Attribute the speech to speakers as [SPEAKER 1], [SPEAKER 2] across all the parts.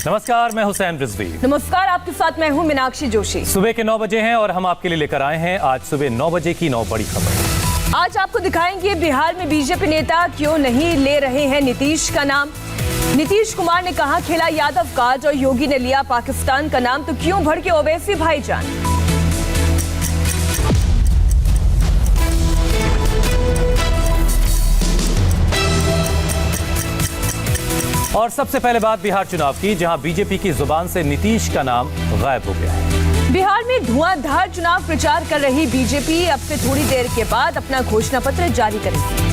[SPEAKER 1] नमस्कार, मैं हुसैन रिजवी।
[SPEAKER 2] नमस्कार, आपके साथ मैं हूं मीनाक्षी जोशी।
[SPEAKER 1] सुबह के 9 बजे हैं और हम आपके लिए लेकर आए हैं आज सुबह 9 बजे की 9 बड़ी खबर।
[SPEAKER 2] आज आपको दिखाएंगे बिहार में बीजेपी नेता क्यों नहीं ले रहे हैं नीतीश का नाम। नीतीश कुमार ने कहा खेला यादव काज और योगी ने लिया पाकिस्तान का नाम, तो क्यों भड़के ओवैसी भाईजान।
[SPEAKER 1] और सबसे पहले बात बिहार चुनाव की, जहां बीजेपी की जुबान से नीतीश का नाम गायब हो गया है।
[SPEAKER 2] बिहार में धुआंधार चुनाव प्रचार कर रही बीजेपी अब से थोड़ी देर के बाद अपना घोषणा पत्र जारी करेगी।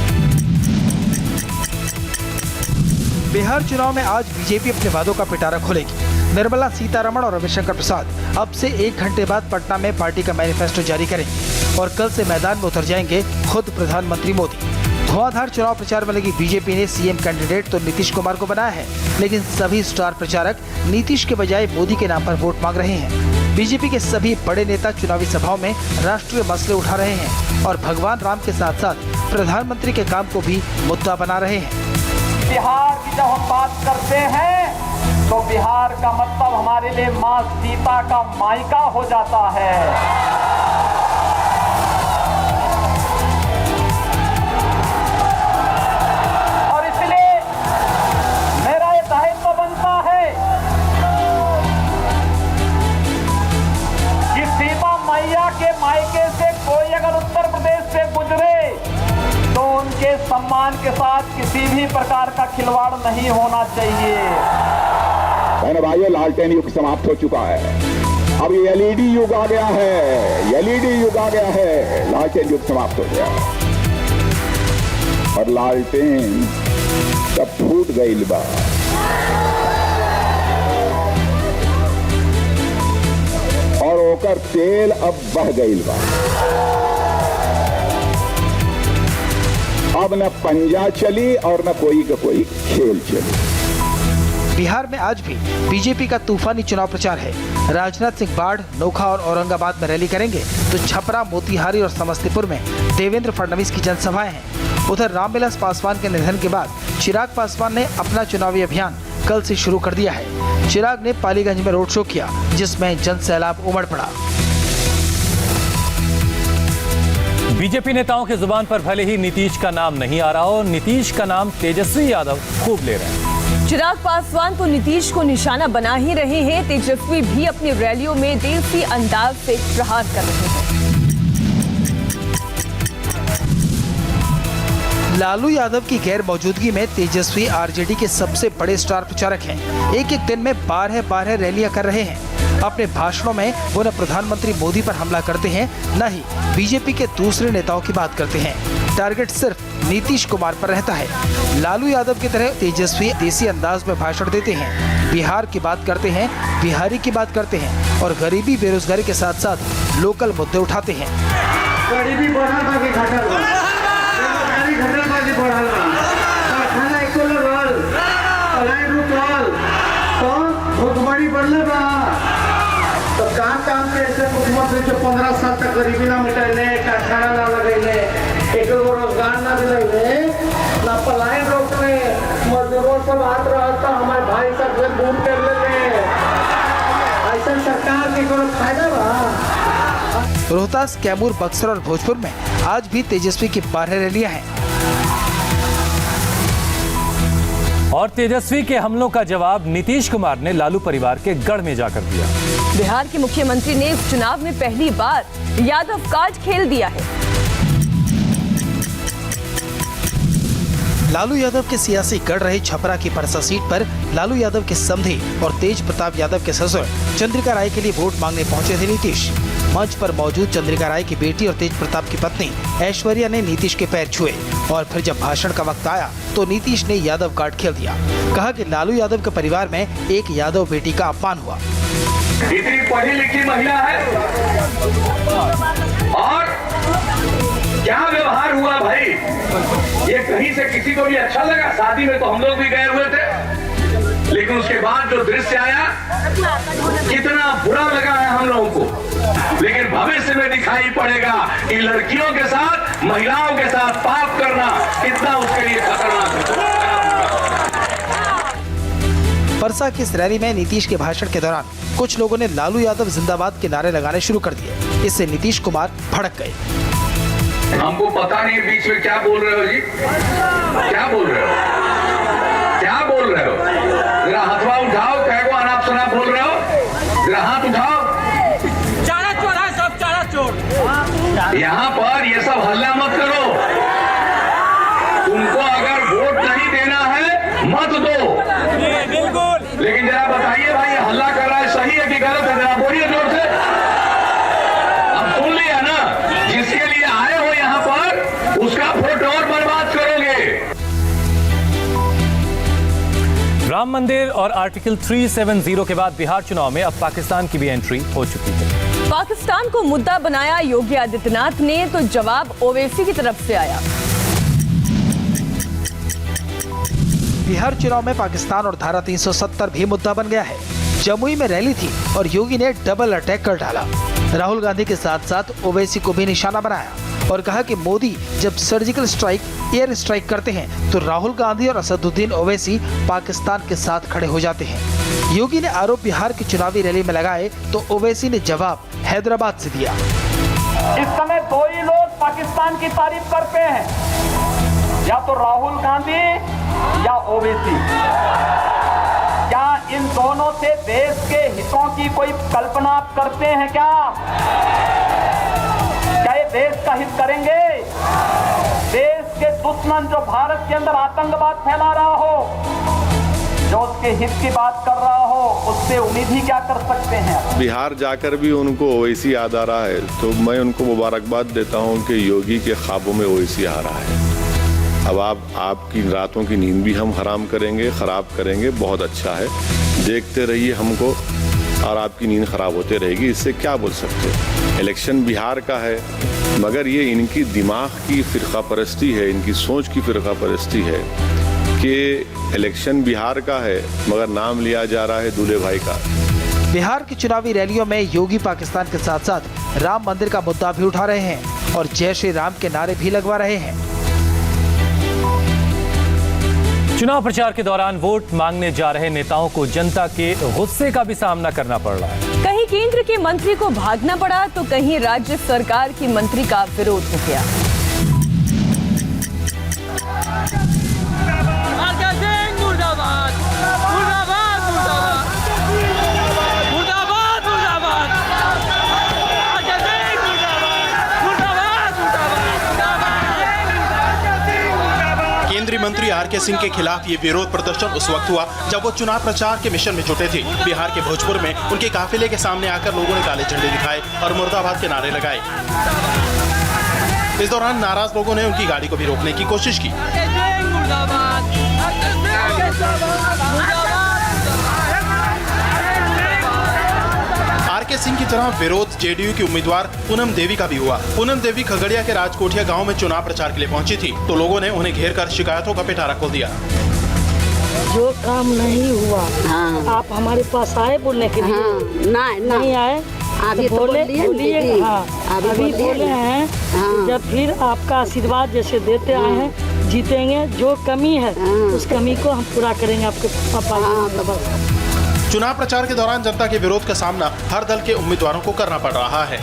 [SPEAKER 3] बिहार चुनाव में आज बीजेपी अपने वादों का पिटारा खोलेगी। निर्मला सीतारमण और रविशंकर प्रसाद अब से 1 घंटे बाद पटना में पार्टी का मैनिफेस्टो जारी करेंगे और कल से मैदान में उतर जाएंगे खुद प्रधानमंत्री मोदी। धुआंधार चुनाव प्रचार में लगी बीजेपी ने सीएम कैंडिडेट तो नीतीश कुमार को बनाया है, लेकिन सभी स्टार प्रचारक नीतीश के बजाय मोदी के नाम पर वोट मांग रहे हैं। बीजेपी के सभी बड़े नेता चुनावी सभाओं में राष्ट्रीय मसले उठा रहे हैं और भगवान राम के साथ साथ प्रधानमंत्री के काम को भी मुद्दा बना रहे हैं।
[SPEAKER 4] बिहार की जब हम बात करते हैं तो बिहार का मतलब हमारे लिए मां सीता का मायका हो जाता है। सम्मान के साथ किसी भी प्रकार का खिलवाड़ नहीं होना चाहिए।
[SPEAKER 5] बहनों भाइयों, लालटेन युग समाप्त हो चुका है। अब ये एलईडी युग आ गया है, एलईडी युग आ गया है। लालटेन युग समाप्त हो गया और लालटेन सब फूट गई बा। और ओकर तेल अब बह गई बा। अब न पंजा चली और न कोई का कोई खेल चली।
[SPEAKER 3] बिहार में आज भी बीजेपी का तूफानी चुनाव प्रचार है। राजनाथ सिंह बाढ़, नोखा और औरंगाबाद में रैली करेंगे, तो छपरा, मोतिहारी और समस्तीपुर में देवेंद्र फडणवीस की जनसभाएं हैं। उधर रामविलास पासवान के निधन के बाद चिराग पासवान ने अपना चुनावी अभियान कल से शुरू कर दिया है। चिराग ने पालीगंज में रोड शो किया, जिसमें जन सैलाब उमड़ पड़ा।
[SPEAKER 1] बीजेपी नेताओं की जुबान पर भले ही नीतीश का नाम नहीं आ रहा हो, नीतीश का नाम तेजस्वी यादव खूब ले रहे हैं।
[SPEAKER 2] चिराग पासवान तो नीतीश को निशाना बना ही रहे हैं। तेजस्वी भी अपनी रैलियों में देसी अंदाज से प्रहार कर रहे हैं।
[SPEAKER 3] लालू यादव की गैर मौजूदगी में तेजस्वी आरजेडी के सबसे बड़े स्टार प्रचारक हैं। एक दिन में 12 रैलियां कर रहे हैं। अपने भाषणों में वो न प्रधानमंत्री मोदी पर हमला करते हैं, न ही बीजेपी के दूसरे नेताओं की बात करते हैं। टारगेट सिर्फ नीतीश कुमार पर रहता है। लालू यादव की तरह तेजस्वी देसी अंदाज में भाषण देते हैं, बिहार की बात करते हैं, बिहारी की बात करते हैं और गरीबी बेरोजगारी के साथ साथ लोकल मुद्दे उठाते हैं।
[SPEAKER 6] गरीबी तो काम के ऐसे मुख्यमंत्री जो 15 साल तक गरीबी ना मिटाइले, कारखाना ना लगैले, एक रोजगार ना दिलाइले, ना पलायन रोकले, मजदूरों सब हाथ रहता हमारे भाई सब दूर कर लेते। ऐसा सरकार के कोई फायदा बा।
[SPEAKER 3] रोहतास, कैमूर, बक्सर और भोजपुर में आज भी तेजस्वी की 12 रैलियां हैं।
[SPEAKER 1] और तेजस्वी के हमलों का जवाब नीतीश कुमार ने लालू परिवार के गढ़ में जाकर दिया।
[SPEAKER 2] बिहार के मुख्यमंत्री ने इस चुनाव में पहली बार यादव काज खेल दिया है।
[SPEAKER 3] लालू यादव के सियासी गढ़ रहे छपरा की परसा सीट पर लालू यादव के समधी और तेज प्रताप यादव के ससुर चंद्रिका राय के लिए वोट मांगने पहुंचे थे नीतीश। मंच पर मौजूद चंद्रिका राय की बेटी और तेज प्रताप की पत्नी ऐश्वर्या ने नीतीश के पैर छुए और फिर जब भाषण का वक्त आया तो नीतीश ने यादव कार्ड खेल दिया। कहा कि लालू यादव के परिवार में एक यादव बेटी का अपमान हुआ।
[SPEAKER 4] इतनी पढ़ी लिखी महिला है और क्या व्यवहार हुआ भाई, ये कहीं से किसी को भी अच्छा लगा? शादी में तो हम लोग भी गए हुए थे, लेकिन उसके बाद जो दृश्य आया कितना बुरा लगा है हम लोगों को। लेकिन भविष्य में दिखाई पड़ेगा कि लड़कियों के साथ, महिलाओं के साथ पाप करना कितना उसके लिए खतरनाक है।
[SPEAKER 3] परसा की इस रैली में नीतीश के भाषण के दौरान कुछ लोगों ने लालू यादव जिंदाबाद के नारे लगाने शुरू कर दिए। इससे नीतीश कुमार भड़क गए।
[SPEAKER 4] हमको पता नहीं बीच में क्या बोल रहे हो जी, क्या बोल रहे हो, क्या बोल रहे हो? जरा हथवा उठाओ, क्या को अनाप शनाप बोल रहे हो? जरा हाथ उठाओ।
[SPEAKER 7] चारा चोर है सब, चारा चोर।
[SPEAKER 4] यहाँ पर ये सब हल्ला मत करो। तुमको अगर वोट नहीं देना है मत दो,
[SPEAKER 7] बिल्कुल।
[SPEAKER 4] लेकिन जरा बताइए भाई, हल्ला कर रहा है सही है कि गलत है? जरा बोलिए जोर से। अब सुन लिया ना, जिसके लिए आए हो यहाँ पर उसका वोट और बर्बाद करोगे।
[SPEAKER 1] राम मंदिर और आर्टिकल 370 के बाद बिहार चुनाव में अब पाकिस्तान की भी एंट्री हो चुकी है।
[SPEAKER 2] पाकिस्तान को मुद्दा बनाया योगी आदित्यनाथ ने, तो जवाब ओवैसी की तरफ से आया।
[SPEAKER 3] बिहार चुनाव में पाकिस्तान और धारा 370 भी मुद्दा बन गया है। जमुई में रैली थी और योगी ने डबल अटैक कर डाला। राहुल गांधी के साथ साथ ओवैसी को भी निशाना बनाया और कहा कि मोदी जब सर्जिकल स्ट्राइक, एयर स्ट्राइक करते हैं तो राहुल गांधी और असदुद्दीन ओवैसी पाकिस्तान के साथ खड़े हो जाते हैं। योगी ने आरोप बिहार की चुनावी रैली में लगाए तो ओवैसी ने जवाब हैदराबाद से दिया।
[SPEAKER 8] इस समय दो ही लोग पाकिस्तान की तारीफ करते हैं, या तो राहुल गांधी या ओवैसी। क्या इन दोनों से देश के हितों की कोई कल्पना आप करते हैं क्या? क्या ये देश का हित करेंगे? देश के दुश्मन जो भारत के अंदर आतंकवाद फैला रहा हो, जो उसके हित की बात कर रहा हो, उससे उम्मीद ही क्या कर सकते हैं?
[SPEAKER 9] बिहार जाकर भी उनको ओवैसी याद आ रहा है, तो मैं उनको मुबारकबाद देता हूं कि योगी के ख्वाबों में ओवैसी आ रहा है। अब आपकी रातों की नींद भी हम हराम करेंगे, खराब करेंगे, बहुत अच्छा है। देखते रहिए हमको और आपकी नींद खराब होते रहेगी, इससे क्या बोल सकते हैं। इलेक्शन बिहार का है, मगर ये इनकी दिमाग की फिरका परस्ती है, इनकी सोच की फिरका परस्ती है कि इलेक्शन बिहार का है मगर नाम लिया जा रहा है दूल्हे भाई का।
[SPEAKER 3] बिहार की चुनावी रैलियों में योगी पाकिस्तान के साथ साथ राम मंदिर का मुद्दा भी उठा रहे हैं और जय श्री राम के नारे भी लगवा रहे हैं।
[SPEAKER 1] चुनाव प्रचार के दौरान वोट मांगने जा रहे नेताओं को जनता के गुस्से का भी सामना करना पड़ रहा है।
[SPEAKER 2] कहीं केंद्र के मंत्री को भागना पड़ा तो कहीं राज्य सरकार की मंत्री का विरोध हो गया।
[SPEAKER 10] केंद्रीय मंत्री आर.के. सिंह के खिलाफ ये विरोध प्रदर्शन उस वक्त हुआ जब वो चुनाव प्रचार के मिशन में जुटे थे। बिहार के भोजपुर में उनके काफिले के सामने आकर लोगों ने काले झंडे दिखाए और मुर्दाबाद के नारे लगाए। इस दौरान नाराज लोगों ने उनकी गाड़ी को भी रोकने की कोशिश की। आर.के. सिंह की तरह विरोध जेडीयू की उम्मीदवार पूनम देवी का भी हुआ। पूनम देवी खगड़िया के राजकोटिया गांव में चुनाव प्रचार के लिए पहुंची थी तो लोगों ने उन्हें घेर कर शिकायतों का पिटारा खोल दिया।
[SPEAKER 11] जो काम नहीं हुआ,
[SPEAKER 12] हाँ।
[SPEAKER 11] आप हमारे पास आए बोलने के लिए?
[SPEAKER 12] हाँ। नहीं
[SPEAKER 11] आए
[SPEAKER 12] अभी
[SPEAKER 11] तो बोलिए। हाँ, अभी बोले हैं।
[SPEAKER 12] हाँ।
[SPEAKER 11] जब फिर आपका आशीर्वाद जैसे देते आए हैं, जीतेंगे। जो कमी है उस कमी को हम पूरा करेंगे आपके पापा।
[SPEAKER 10] चुनाव प्रचार के दौरान जनता के विरोध का सामना हर दल के उम्मीदवारों को करना पड़ रहा है।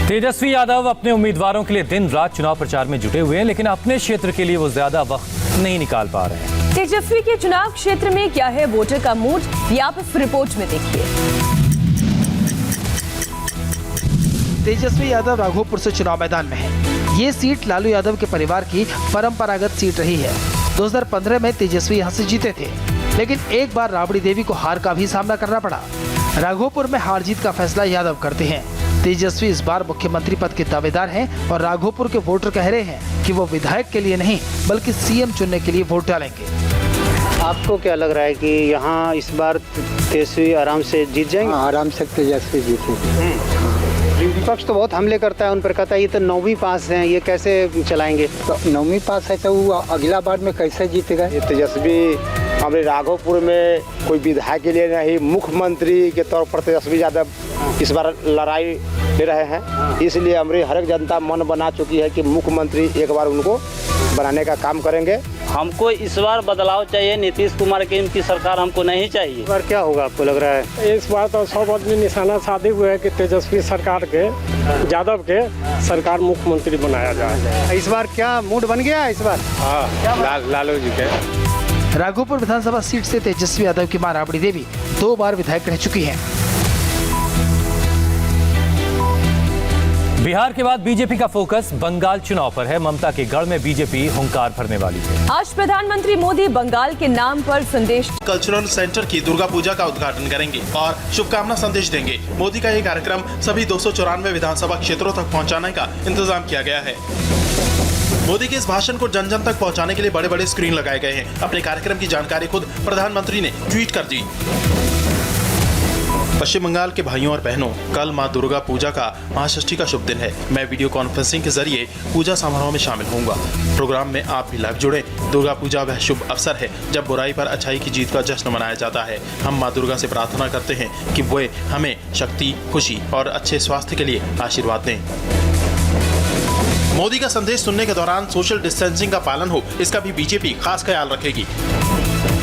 [SPEAKER 1] तेजस्वी यादव अपने उम्मीदवारों के लिए दिन रात चुनाव प्रचार में जुटे हुए हैं, लेकिन अपने क्षेत्र के लिए वो ज्यादा वक्त नहीं निकाल पा रहे हैं।
[SPEAKER 2] तेजस्वी के चुनाव क्षेत्र में क्या है वोटर का मूड, ये आप इस रिपोर्ट में देखिए।
[SPEAKER 3] तेजस्वी यादव राघोपुर से चुनाव मैदान में है। ये सीट लालू यादव के परिवार की परंपरागत सीट रही है। 2015 में तेजस्वी यहाँ से जीते थे, लेकिन एक बार राबड़ी देवी को हार का भी सामना करना पड़ा। राघोपुर में हार जीत का फैसला यादव करते हैं। तेजस्वी इस बार मुख्यमंत्री पद के दावेदार हैं और राघोपुर के वोटर कह रहे हैं कि वो विधायक के लिए नहीं बल्कि सीएम चुनने के लिए वोट डालेंगे।
[SPEAKER 13] आपको क्या लग रहा है कि यहाँ इस बार तेजस्वी आराम से जीत जाएंगे?
[SPEAKER 14] आराम से तेजस्वी जीतेंगे।
[SPEAKER 13] विपक्ष तो बहुत हमले करता है, उन पर कहता है ये तो 9वीं पास हैं, ये कैसे चलाएंगे?
[SPEAKER 14] तो 9वीं पास है तो वो अगला बार में कैसे जीतेगा?
[SPEAKER 15] तेजस्वी हमारे राघोपुर में कोई विधायक के लिए नहीं, मुख्यमंत्री के तौर पर तेजस्वी यादव इस बार लड़ाई ले रहे हैं। इसलिए हमारी हर एक जनता मन बना चुकी है कि मुख्यमंत्री एक बार उनको बनाने का काम करेंगे
[SPEAKER 12] हमको इस बार बदलाव चाहिए। नीतीश कुमार की इनकी सरकार हमको नहीं चाहिए।
[SPEAKER 13] इस बार क्या होगा आपको लग रहा है?
[SPEAKER 16] इस बार तो सब आदमी निशाना साधे हुए है कि तेजस्वी सरकार के, यादव के सरकार मुख्यमंत्री बनाया जाए।
[SPEAKER 13] इस बार क्या मूड बन गया है इस बार?
[SPEAKER 16] हाँ, लालू जी के।
[SPEAKER 3] राघोपुर विधानसभा सीट से तेजस्वी यादव की मां राबड़ी देवी 2 बार विधायक रह चुकी हैं।
[SPEAKER 1] बिहार के बाद बीजेपी का फोकस बंगाल चुनाव पर है। ममता के गढ़ में बीजेपी हुंकार भरने वाली है।
[SPEAKER 2] आज प्रधानमंत्री मोदी बंगाल के नाम पर संदेश
[SPEAKER 10] कल्चरल सेंटर की दुर्गा पूजा का उद्घाटन करेंगे और शुभकामना संदेश देंगे। मोदी का ये कार्यक्रम सभी 294 विधानसभा क्षेत्रों तक पहुंचाने का इंतजाम किया गया है। मोदी के इस भाषण को जन जन तक पहुंचाने के लिए बड़े बड़े स्क्रीन लगाए गए हैं। अपने कार्यक्रम की जानकारी खुद प्रधानमंत्री ने ट्वीट कर दी। पश्चिम बंगाल के भाइयों और बहनों, कल मां दुर्गा पूजा का महाषष्ठी का शुभ दिन है। मैं वीडियो कॉन्फ्रेंसिंग के जरिए पूजा समारोह में शामिल होऊंगा। प्रोग्राम में आप भी लाइव जुड़े। दुर्गा पूजा वह शुभ अवसर है जब बुराई पर अच्छाई की जीत का जश्न मनाया जाता है। हम मां दुर्गा से प्रार्थना करते हैं कि वे हमें शक्ति, खुशी और अच्छे स्वास्थ्य के लिए आशीर्वाद दें। मोदी का संदेश सुनने के दौरान सोशल डिस्टेंसिंग का पालन हो, इसका भी बीजेपी खास ख्याल रखेगी।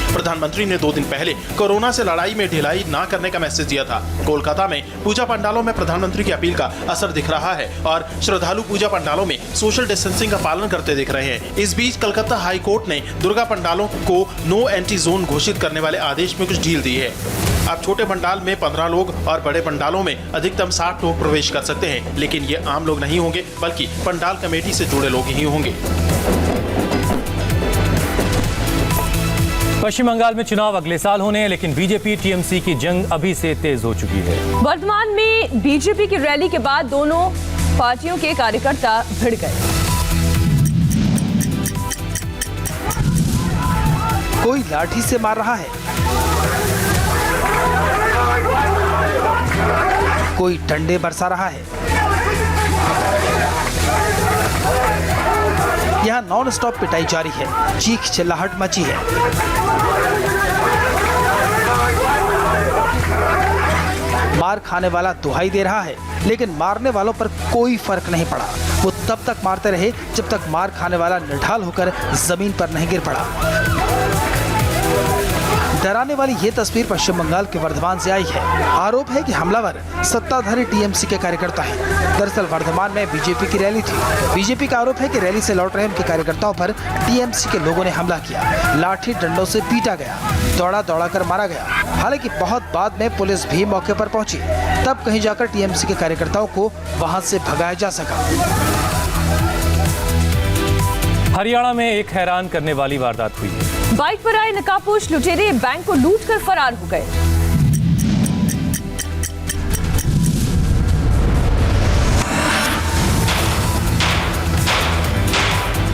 [SPEAKER 10] प्रधानमंत्री ने 2 दिन पहले कोरोना से लड़ाई में ढिलाई ना करने का मैसेज दिया था। कोलकाता में पूजा पंडालों में प्रधानमंत्री की अपील का असर दिख रहा है और श्रद्धालु पूजा पंडालों में सोशल डिस्टेंसिंग का पालन करते दिख रहे हैं। इस बीच कलकत्ता हाई कोर्ट ने दुर्गा पंडालों को नो एंट्री जोन घोषित करने वाले आदेश में कुछ ढील दी है। अब छोटे पंडाल में 15 लोग और बड़े पंडालों में अधिकतम 60 लोग प्रवेश कर सकते हैं, लेकिन ये आम लोग नहीं होंगे बल्कि पंडाल कमेटी से जुड़े लोग ही होंगे।
[SPEAKER 1] पश्चिम बंगाल में चुनाव अगले साल होने हैं, लेकिन बीजेपी टीएमसी की जंग अभी से तेज हो चुकी है।
[SPEAKER 2] वर्तमान में बीजेपी की रैली के बाद दोनों पार्टियों के कार्यकर्ता भिड़ गए।
[SPEAKER 3] कोई लाठी से मार रहा है, कोई डंडे बरसा रहा है। यहाँ नॉन स्टॉप पिटाई जारी है, चीख चिल्लाहट मची है। मार खाने वाला दुहाई दे रहा है, लेकिन मारने वालों पर कोई फर्क नहीं पड़ा। वो तब तक मारते रहे जब तक मार खाने वाला निढाल होकर जमीन पर नहीं गिर पड़ा। डराने वाली ये तस्वीर पश्चिम बंगाल के वर्धमान से आई है। आरोप है कि हमलावर सत्ताधारी टीएमसी के कार्यकर्ता हैं। दरअसल वर्धमान में बीजेपी की रैली थी। बीजेपी का आरोप है कि रैली से लौट रहे उनके कार्यकर्ताओं पर टीएमसी के लोगों ने हमला किया। लाठी डंडों से पीटा गया, दौड़ा कर मारा गया। हालांकि बहुत बाद में पुलिस भी मौके पर पहुंची, तब कहीं जाकर टीएमसी के कार्यकर्ताओं को वहां से भगाया जा सका।
[SPEAKER 1] हरियाणा में एक हैरान करने वाली वारदात हुई है।
[SPEAKER 2] बाइक पर आए नकाबपोश लुटेरे बैंक को लूटकर फरार हो गए।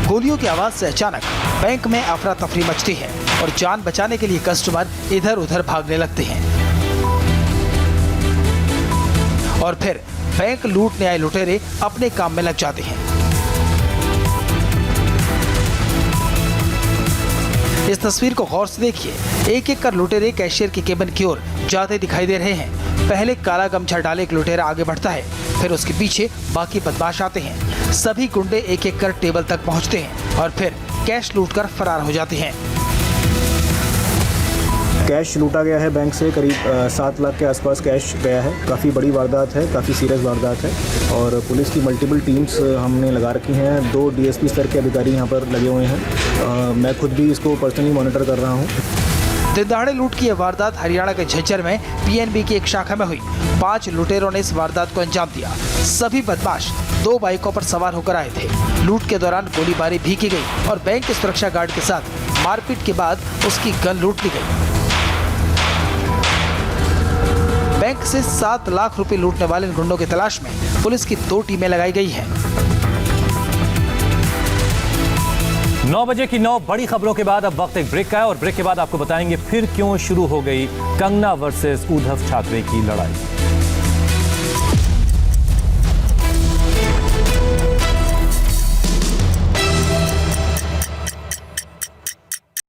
[SPEAKER 3] गोलियों की आवाज से अचानक बैंक में अफरा तफरी मचती है और जान बचाने के लिए कस्टमर इधर उधर भागने लगते हैं। और फिर बैंक लूटने आए लुटेरे अपने काम में लग जाते हैं। इस तस्वीर को गौर से देखिए। एक एक कर लुटेरे कैशियर के केबिन की ओर जाते दिखाई दे रहे हैं। पहले काला गमछा डाले एक लुटेरा आगे बढ़ता है, फिर उसके पीछे बाकी बदमाश आते हैं। सभी गुंडे एक एक कर टेबल तक पहुंचते हैं और फिर कैश लूटकर फरार हो जाते हैं।
[SPEAKER 17] कैश लूटा गया है बैंक से, करीब 7 लाख के आसपास कैश गया है। काफ़ी बड़ी वारदात है, काफ़ी सीरियस वारदात है और पुलिस की मल्टीपल टीम्स हमने लगा रखी हैं। 2 डीएसपी स्तर के अधिकारी यहाँ पर लगे हुए हैं। मैं खुद भी इसको पर्सनली मॉनिटर कर रहा हूँ।
[SPEAKER 3] दिन दहाड़े लूट की यह वारदात हरियाणा के झज्जर में पीएनबी की एक शाखा में हुई। 5 लुटेरों ने इस वारदात को अंजाम दिया। सभी बदमाश 2 बाइकों पर सवार होकर आए थे। लूट के दौरान गोलीबारी भी की गई और बैंक के सुरक्षा गार्ड के साथ मारपीट के बाद उसकी गन लूट ली गई। बैंक से 7 लाख रुपए लूटने वाले इन गुंडों की तलाश में पुलिस की 2 टीमें लगाई गई हैं।
[SPEAKER 1] 9 बजे की 9 बड़ी खबरों के बाद अब वक्त एक ब्रेक का है और ब्रेक के बाद आपको बताएंगे फिर क्यों शुरू हो गई कंगना वर्सेस उद्धव ठाकरे की लड़ाई।